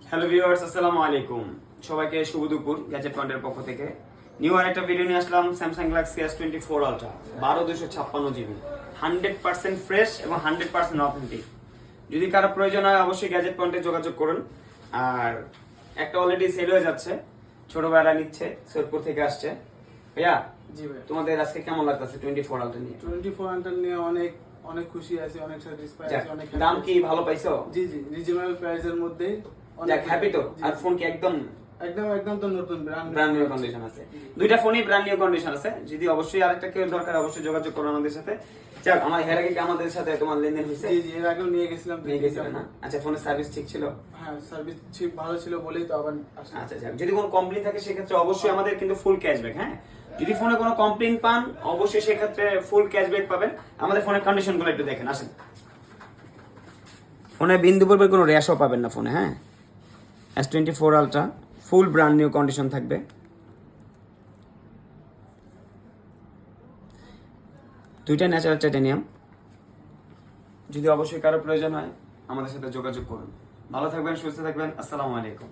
Hello viewers, আসসালামু আলাইকুম। সবাইকে শুভ দুপুর। গ্যাজেট পয়েন্টের পক্ষ থেকে নিউ আর একটা ভিডিও নিয়ে আসলাম। Samsung Galaxy S24 Ultra 12/256 GB, 100% fresh এবং 100% অথেন্টিক। যদি কারো প্রয়োজন হয় অবশ্যই গ্যাজেট পয়েন্টে যোগাযোগ করুন। আর একটা অলরেডি সেল হয়ে যাচ্ছে, ছোট ভাইরা নিচ্ছে, সৈয়দপুর থেকে আসছে। ভাইয়া, জি ভাই, তোমাদের আজকে কেমন লাগতেছে 24 আলট্রা নিয়ে? 24 আন্টার নিয়ে অনেক অনেক খুশি আছি, অনেক স্যাটিসফাই আছি, অনেক happy দাম আছি। কি ভালো পাইছো? জি জি, রিজনেবল প্রাইসের মধ্যে যাক, হ্যাপি তো? জি, আর জি। ফোন কি একদম একদম একদম তো নতুন ব্র্যান্ড নিউ কন্ডিশন আছে? দুইটা ফোনই ব্র্যান্ড নিউ কন্ডিশন আছে। যদি অবশ্যই আরেকটা কেউ দরকার অবশ্যই যোগাযোগ করো আমাদের সাথে। যাক, আমার এর আগে কি আমাদের সাথে তোমার লেনদেন হয়েছে? জি জি, এর আগেও নিয়ে গেছিলাম, নিয়ে গেছিলে না? আচ্ছা, ফোনের সার্ভিস ঠিক ছিল? হ্যাঁ, সার্ভিস ঠিক ভালো ছিল বলেই তো আবার আসলাম। আচ্ছা, যাক, যদি কোনো কমপ্লেইন থাকে সেক্ষেত্রে অবশ্যই আমাদের কিন্তু ফুল ক্যাশব্যাক। হ্যাঁ, যদি ফোনে কোনো কমপ্লেইন পান অবশ্যই সেক্ষেত্রে ফুল ক্যাশব্যাক পাবেন। আমাদের ফোনের কন্ডিশনগুলো একটু দেখেন, আসেন। ফোনে বিন্দু পরিমাণ কোনো র্যাশও পাবেন না ফোনে। হ্যাঁ, S24 আলট্রা ফুল ব্র্যান্ড নিউ কন্ডিশন থাকবে। দুইটা ন্যাচারাল টাইটানিয়াম। যদি অবশ্যই কারো প্রয়োজন হয় আমাদের সাথে যোগাযোগ করুন। ভালো থাকবেন, সুস্থ থাকবেন। আসসালামু আলাইকুম।